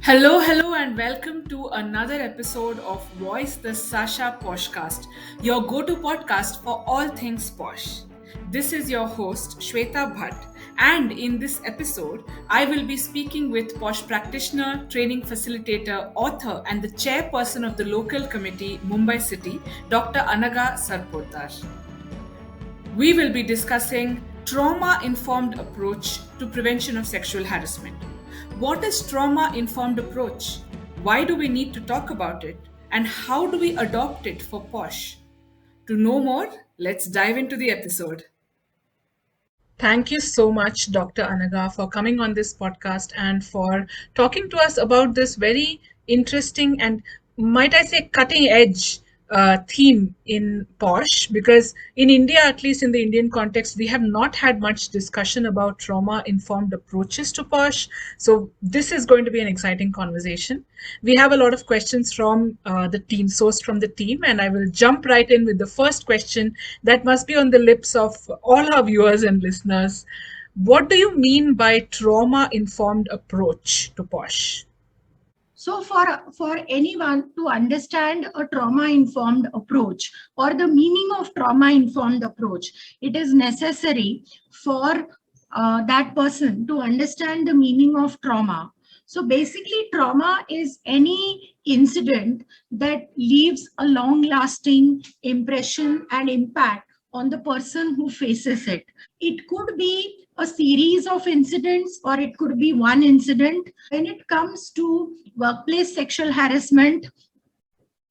Hello, and welcome to another episode of Voice the SASHA PoSHcast, your go to podcast for all things posh. This is your host, Shweta Bhatt, and in this episode, I will be speaking with PoSH practitioner, training facilitator, author, and the chairperson of the local committee, Mumbai City, Dr.Anagha Sarpotdar. We will be discussing trauma-informed approach to prevention of sexual harassment. What is trauma-informed approach? Why do we need to talk about it? And how do we adopt it for PoSH? To know more, let's dive into the episode. Thank you so much, Dr. Anagha, for coming on this podcast and for talking to us about this very interesting and, might I say, cutting edge theme in PoSH. Because in India, at least in the Indian context, we have not had much discussion about trauma informed approaches to PoSH. So, this is going to be an exciting conversation. We have a lot of questions from the team, sourced from the team, and I will jump right in with the first question that must be on the lips of all our viewers and listeners. What do you mean by trauma-informed approach to PoSH? So for anyone to understand a trauma-informed approach or the meaning of trauma-informed approach, it is necessary for that person to understand the meaning of trauma. So basically, trauma is any incident that leaves a long-lasting impression and impact on the person who faces it. It could be a series of incidents or it could be one incident. When it comes to workplace sexual harassment,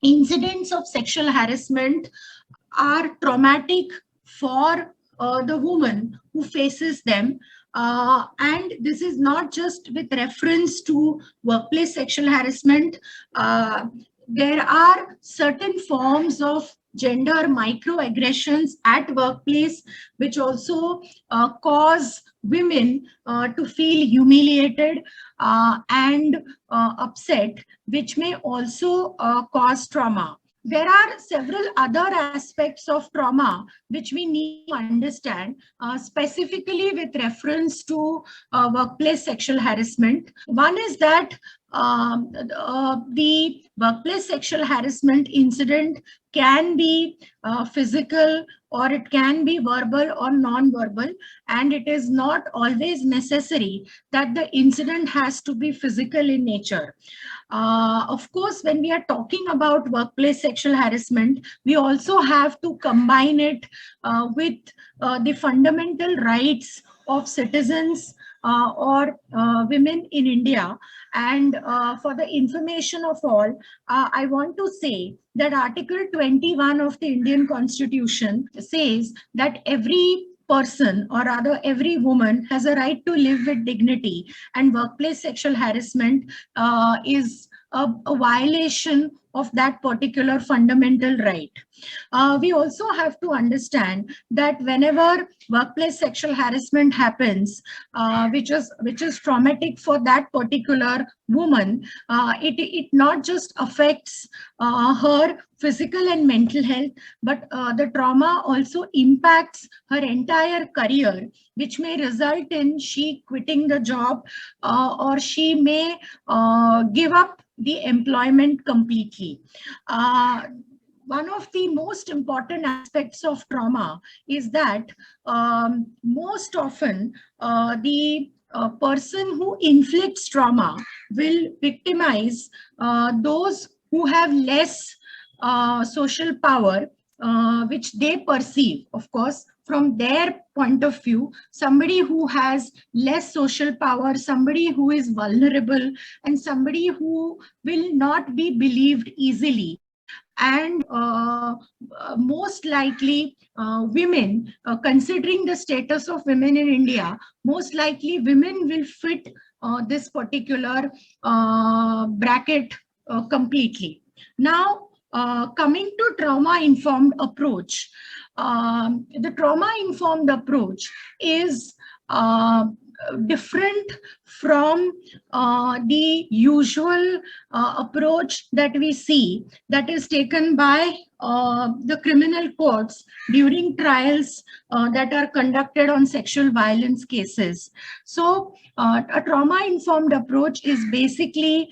incidents of sexual harassment are traumatic for the woman who faces them. And this is not just with reference to workplace sexual harassment. There are certain forms of gender microaggressions at workplace, which also cause women to feel humiliated and upset, which may also cause trauma. There are several other aspects of trauma which we need to understand, specifically with reference to workplace sexual harassment. One is that the workplace sexual harassment incident can be physical or it can be verbal or non-verbal, and it is not always necessary that the incident has to be physical in nature. Of course, when we are talking about workplace sexual harassment, we also have to combine it with the fundamental rights of citizens or women in India. And for the information of all, I want to say that Article 21 of the Indian Constitution says that every person, or rather every woman, has a right to live with dignity, and workplace sexual harassment is a violation of that particular fundamental right. We also have to understand that whenever workplace sexual harassment happens, which is traumatic for that particular woman, it not just affects her physical and mental health, but the trauma also impacts her entire career, which may result in she quitting the job, or she may give up the employment completely. One of the most important aspects of trauma is that most often the person who inflicts trauma will victimize those who have less social power, which they perceive, of course, from their point of view. Somebody who has less social power, somebody who is vulnerable, and somebody who will not be believed easily. And most likely women, considering the status of women in India, most likely women will fit this particular bracket completely. Now, coming to trauma-informed approach, the trauma-informed approach is different from the usual approach that we see that is taken by the criminal courts during trials that are conducted on sexual violence cases. So, a trauma-informed approach is basically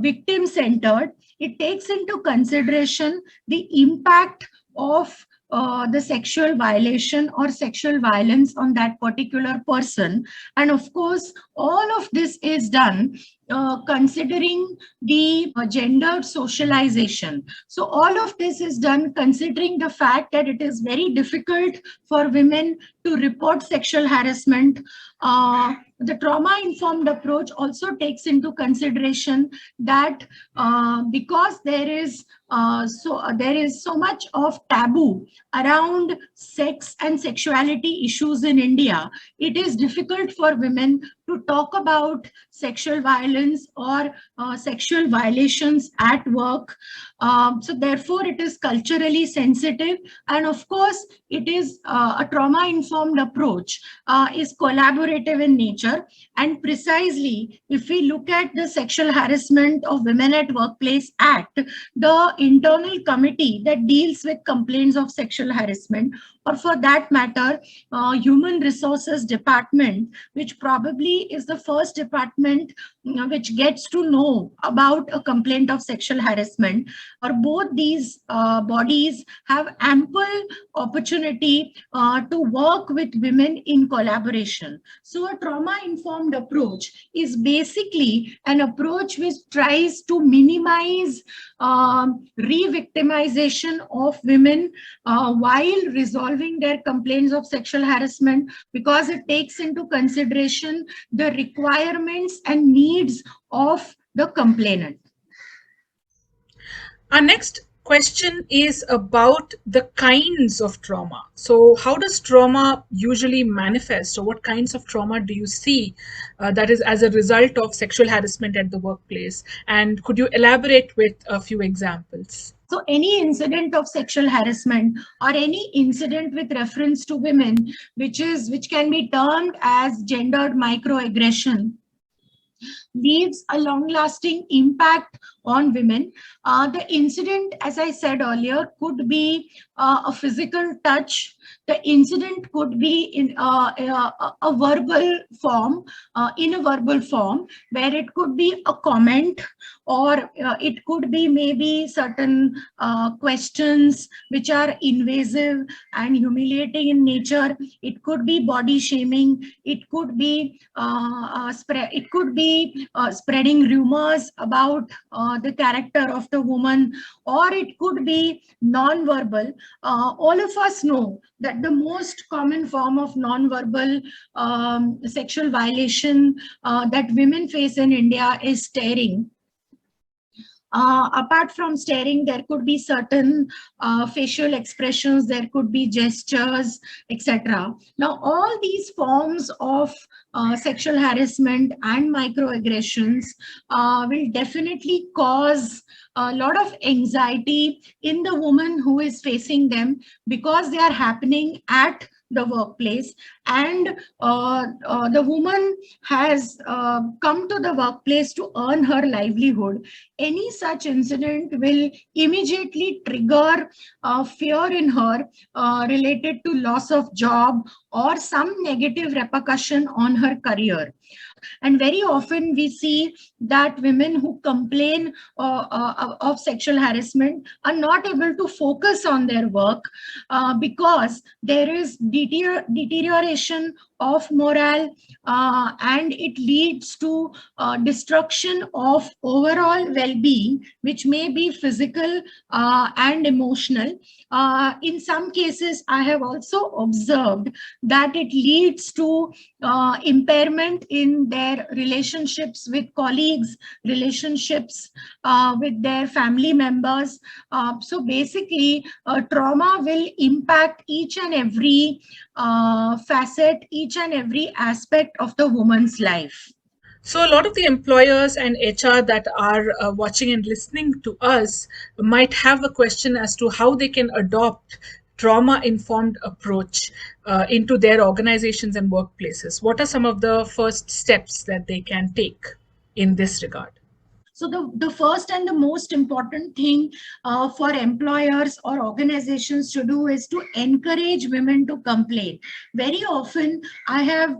victim-centered. It takes into consideration the impact of the sexual violation or sexual violence on that particular person. And of course, all of this is done considering the gendered socialization. So all of this is done considering the fact that it is very difficult for women to report sexual harassment. The trauma-informed approach also takes into consideration that because there is so much of taboo around sex and sexuality issues in India, it is difficult for women to talk about sexual violence or sexual violations at work. So therefore, it is culturally sensitive. And of course, it is a trauma-informed approach is collaborative in nature. And precisely, if we look at the Sexual Harassment of Women at Workplace Act, the internal committee that deals with complaints of sexual harassment, or for that matter, Human Resources Department, which probably is the first department which gets to know about a complaint of sexual harassment, or both these bodies have ample opportunity to work with women in collaboration. So a trauma-informed approach is basically an approach which tries to minimize re-victimization of women while resolving their complaints of sexual harassment, because it takes into consideration the requirements and needs of the complainant. Our next question is about the kinds of trauma. So how does trauma usually manifest, or what kinds of trauma do you see that is as a result of sexual harassment at the workplace? And could you elaborate with a few examples? So any incident of sexual harassment or any incident with reference to women, which can be termed as gendered microaggression, leaves a long-lasting impact on women. The incident, as I said earlier, could be a physical touch. The incident could be in a verbal form, where it could be a comment, or it could be maybe certain questions which are invasive and humiliating in nature. It could be body shaming. It could be spreading rumors about the character of the woman, or it could be non-verbal. All of us know that the most common form of non-verbal sexual violation that women face in India is staring. Apart from staring, there could be certain facial expressions, there could be gestures, etc. Now, all these forms of sexual harassment and microaggressions will definitely cause a lot of anxiety in the woman who is facing them, because they are happening at the workplace, and the woman has come to the workplace to earn her livelihood. Any such incident will immediately trigger fear in her related to loss of job or some negative repercussion on her career. And very often we see that women who complain of sexual harassment are not able to focus on their work because there is deterioration of morale, and it leads to destruction of overall well-being, which may be physical and emotional. In some cases, I have also observed that it leads to impairment in their relationships with colleagues, relationships with their family members. So basically, trauma will impact each and every facet, each and every aspect of the woman's life. So a lot of the employers and HR that are watching and listening to us might have a question as to how they can adopt trauma-informed approach into their organizations and workplaces, what are some of the first steps that they can take in this regard? So the first and the most important thing for employers or organizations to do is to encourage women to complain. Very often I have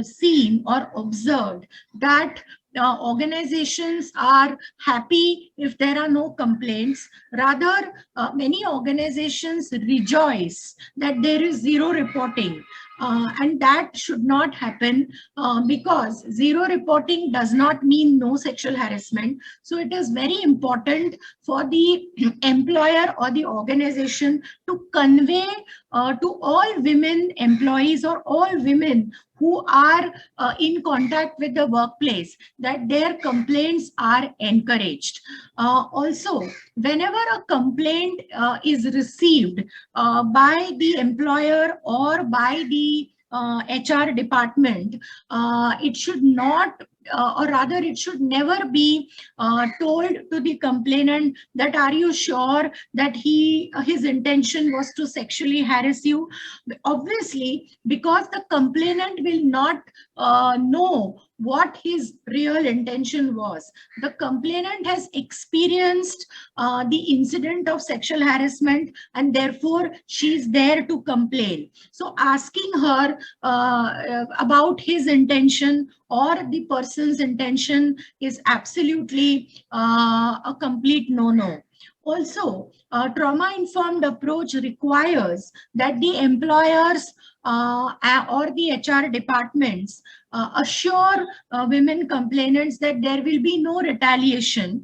seen or observed that organizations are happy if there are no complaints. Rather, many organizations rejoice that there is zero reporting. And that should not happen, because zero reporting does not mean no sexual harassment. So it is very important for the employer or the organization to convey to all women employees or all women who are in contact with the workplace that their complaints are encouraged. Also, whenever a complaint is received by the employer or by the HR department, it should not, or rather it should never be told to the complainant that are you sure that his intention was to sexually harass you. Obviously, because the complainant will not know what his real intention was. The complainant has experienced the incident of sexual harassment, and therefore she's there to complain. So asking her about his intention or the person's intention is absolutely a complete no-no. Also, trauma-informed approach requires that the employers or the HR departments assure women complainants that there will be no retaliation.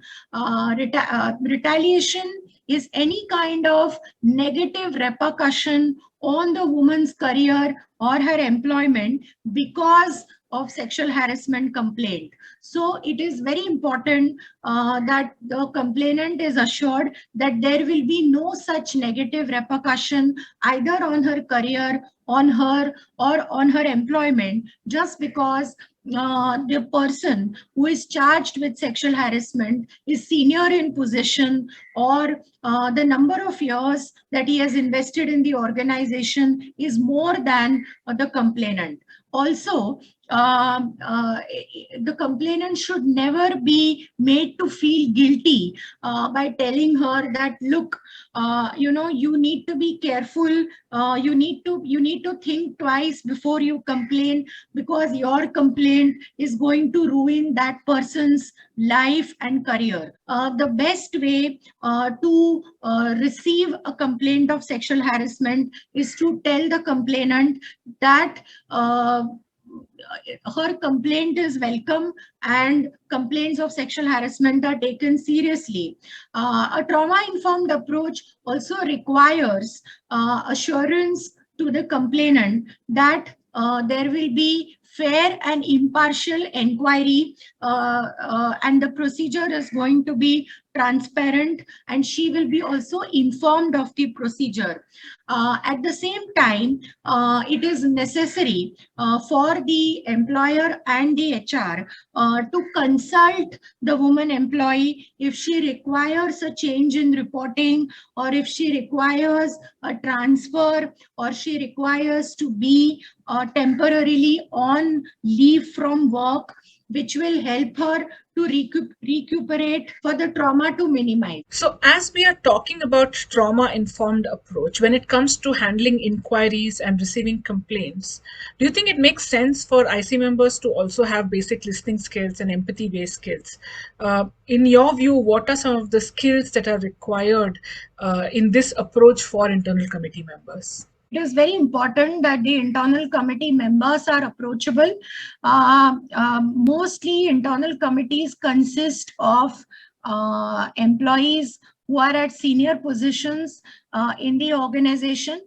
Retaliation is any kind of negative repercussion on the woman's career or her employment because of sexual harassment complaint. So it is very important that the complainant is assured that there will be no such negative repercussion either on her career, on her, or on her employment, just because the person who is charged with sexual harassment is senior in position, or the number of years that he has invested in the organization is more than the complainant. Also, the complainant should never be made to feel guilty by telling her that, look, you need to be careful. You need to think twice before you complain, because your complaint is going to ruin that person's life and career. The best way to receive a complaint of sexual harassment is to tell the complainant that her complaint is welcome and complaints of sexual harassment are taken seriously. A trauma-informed approach also requires assurance to the complainant that there will be fair and impartial inquiry, and the procedure is going to be transparent, and she will be also informed of the procedure. At the same time, it is necessary for the employer and the HR to consult the woman employee if she requires a change in reporting, or if she requires a transfer, or she requires to be temporarily on leave from work, which will help her to recuperate, for the trauma to minimize. So, as we are talking about trauma-informed approach, when it comes to handling inquiries and receiving complaints, do you think it makes sense for IC members to also have basic listening skills and empathy-based skills? In your view, what are some of the skills that are required in this approach for internal committee members? It is very important that the internal committee members are approachable. Mostly internal committees consist of employees who are at senior positions in the organization.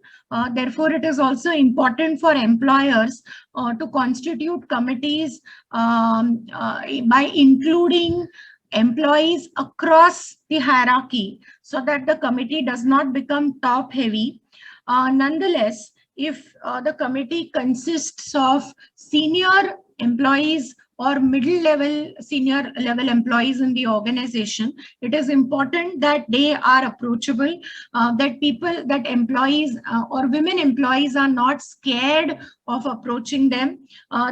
Therefore, it is also important for employers to constitute committees by including employees across the hierarchy, so that the committee does not become top heavy. Nonetheless, if the committee consists of senior employees or middle level, senior level employees in the organization, it is important that they are approachable, that employees or women employees are not scared of approaching them.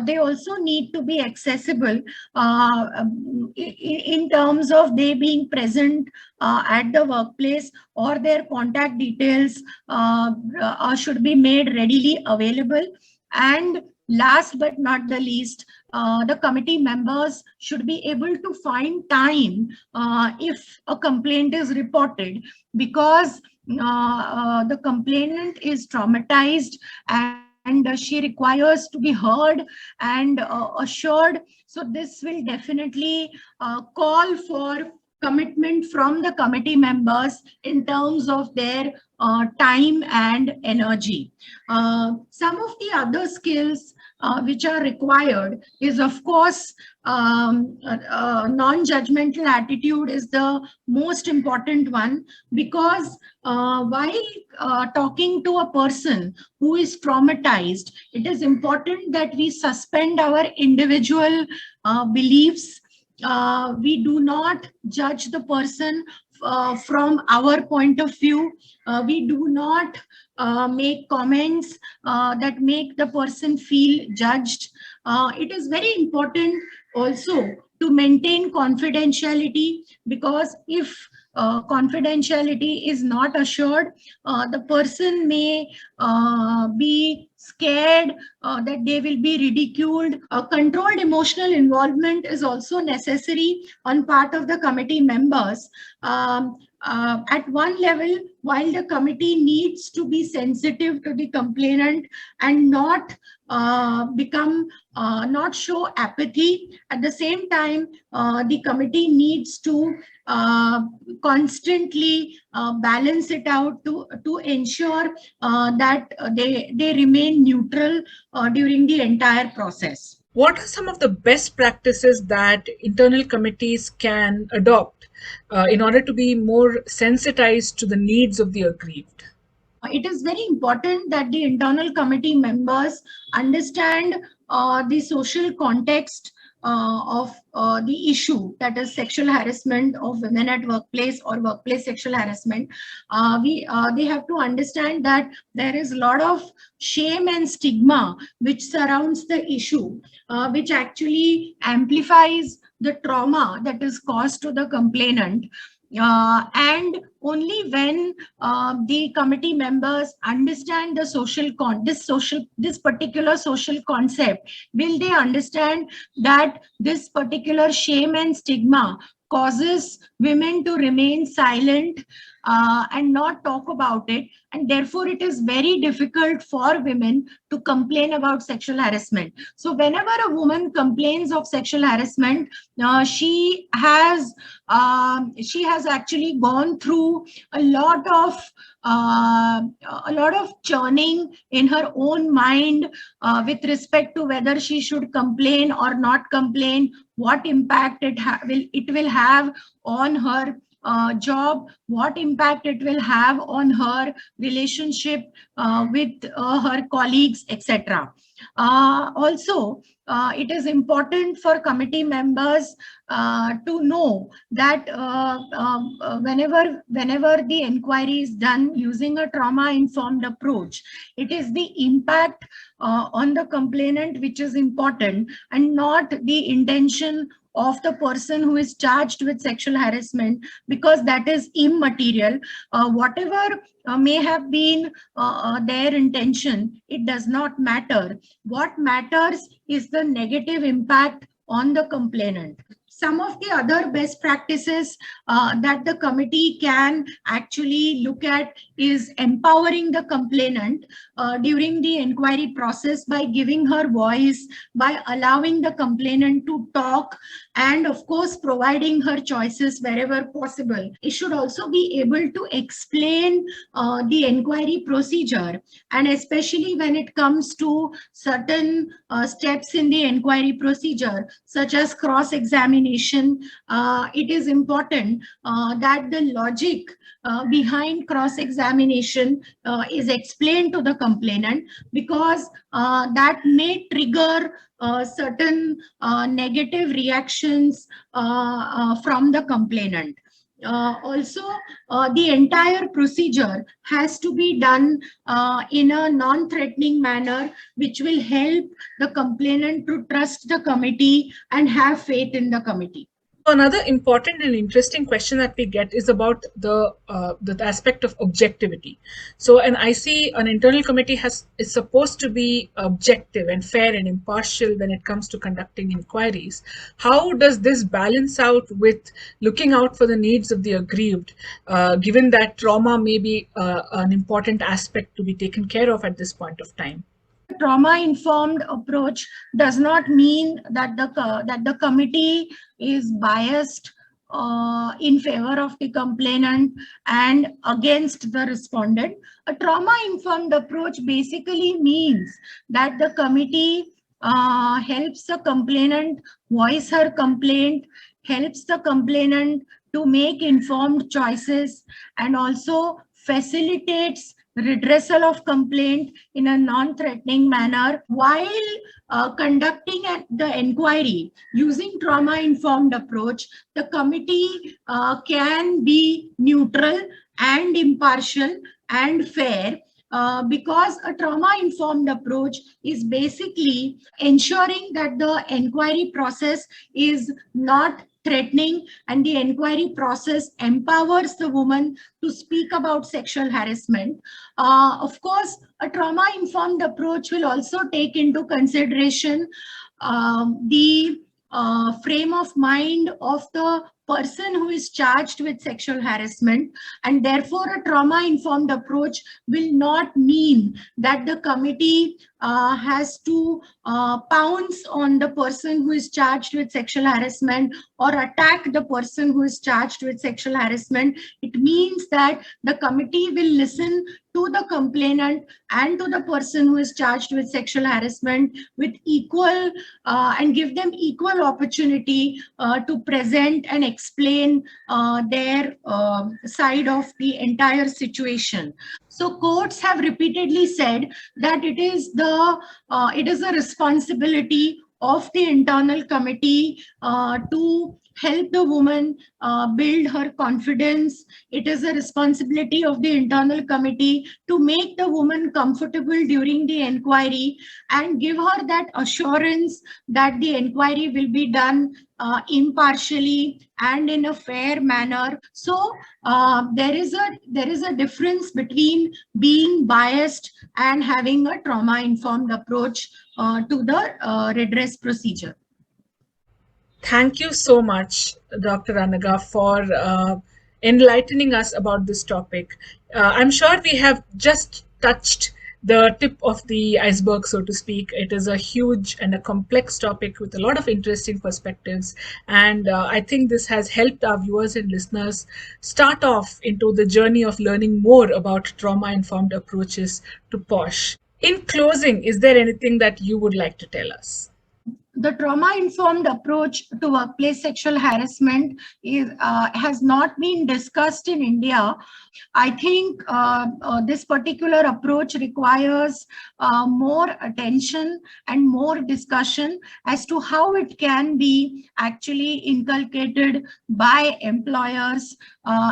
They also need to be accessible in terms of they being present at the workplace, or their contact details should be made readily available. And last but not the least, the committee members should be able to find time if a complaint is reported, because the complainant is traumatized and she requires to be heard and assured. So this will definitely call for commitment from the committee members in terms of their time and energy. Some of the other skills which are required is, of course, non-judgmental attitude is the most important one, because while talking to a person who is traumatized, it is important that we suspend our individual beliefs. We do not judge the person from our point of view. We do not make comments that make the person feel judged. It is very important also to maintain confidentiality, because if confidentiality is not assured, the person may be scared that they will be ridiculed. Controlled emotional involvement is also necessary on part of the committee members. At one level, while the committee needs to be sensitive to the complainant and not not show apathy, at the same time, the committee needs to constantly balance it out to ensure that they remain neutral during the entire process. What are some of the best practices that internal committees can adopt in order to be more sensitized to the needs of the aggrieved? It is very important that the internal committee members understand the social context of the issue, that is sexual harassment of women at workplace or workplace sexual harassment. They have to understand that there is a lot of shame and stigma which surrounds the issue, which actually amplifies the trauma that is caused to the complainant. And only when the committee members understand the this particular social concept, will they understand that this particular shame and stigma causes women to remain silent and not talk about it, and therefore it is very difficult for women to complain about sexual harassment. So whenever a woman complains of sexual harassment, she has actually gone through a lot of churning in her own mind with respect to whether she should complain or not complain, what impact it will have on her job, what impact it will have on her relationship with her colleagues, etc. Also, it is important for committee members to know that whenever the inquiry is done using a trauma-informed approach, it is the impact on the complainant which is important, and not the intention of the person who is charged with sexual harassment, because that is immaterial. Whatever may have been their intention, it does not matter. What matters is the negative impact on the complainant. Some of the other best practices that the committee can actually look at is empowering the complainant during the inquiry process by giving her voice, by allowing the complainant to talk, and of course providing her choices wherever possible. It should also be able to explain the inquiry procedure, and especially when it comes to certain steps in the inquiry procedure, such as cross-examination. It is important that the logic behind cross-examination is explained to the complainant, because that may trigger certain negative reactions from the complainant. Also, the entire procedure has to be done in a non-threatening manner, which will help the complainant to trust the committee and have faith in the committee. Another important and interesting question that we get is about the aspect of objectivity. So, an IC, an internal committee, is supposed to be objective and fair and impartial when it comes to conducting inquiries. How does this balance out with looking out for the needs of the aggrieved, given that trauma may be an important aspect to be taken care of at this point of time? Trauma informed approach does not mean that the committee is biased in favor of the complainant and against the respondent. A trauma informed approach basically means that the committee helps the complainant voice her complaint, helps the complainant to make informed choices, and also facilitates redressal of complaint in a non-threatening manner while conducting the inquiry. Using trauma-informed approach, the committee can be neutral and impartial and fair, because a trauma-informed approach is basically ensuring that the inquiry process is not threatening, and the inquiry process empowers the woman to speak about sexual harassment. Of course, a trauma-informed approach will also take into consideration the frame of mind of the person who is charged with sexual harassment, and therefore a trauma-informed approach will not mean that the committee has to pounce on the person who is charged with sexual harassment or attack the person who is charged with sexual harassment. It means that the committee will listen to the complainant and to the person who is charged with sexual harassment with equal and give them equal opportunity to present and explain their side of the entire situation. So courts have repeatedly said that it is a responsibility of the internal committee to help the woman build her confidence. It is a responsibility of the internal committee to make the woman comfortable during the inquiry and give her that assurance that the inquiry will be done impartially and in a fair manner. So there is a difference between being biased and having a trauma-informed approach to the redress procedure. Thank you so much, Dr. Anagha, for enlightening us about this topic. I'm sure we have just touched the tip of the iceberg, so to speak. It is a huge and a complex topic with a lot of interesting perspectives. And I think this has helped our viewers and listeners start off into the journey of learning more about trauma-informed approaches to PoSH. In closing, is there anything that you would like to tell us? The trauma-informed approach to workplace sexual harassment has not been discussed in India. I think this particular approach requires more attention and more discussion as to how it can be actually inculcated by employers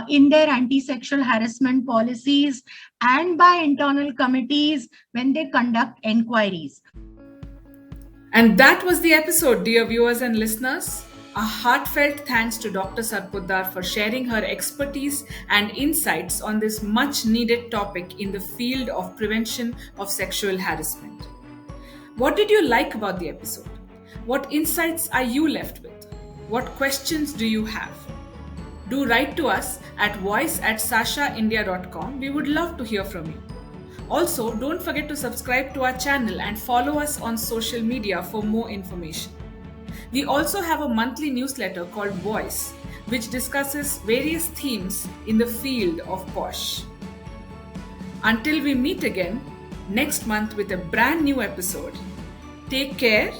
in their anti-sexual harassment policies and by internal committees when they conduct inquiries. And that was the episode, dear viewers and listeners. A heartfelt thanks to Dr. Sarpotdar for sharing her expertise and insights on this much needed topic in the field of prevention of sexual harassment. What did you like about the episode? What insights are you left with? What questions do you have? Do write to us at voice@sashaindia.com. We would love to hear from you. Also, don't forget to subscribe to our channel and follow us on social media for more information. We also have a monthly newsletter called Voice, which discusses various themes in the field of PoSH. Until we meet again next month with a brand new episode, take care,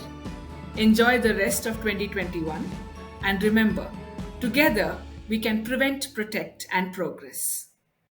enjoy the rest of 2021, and remember, together we can prevent, protect, and progress.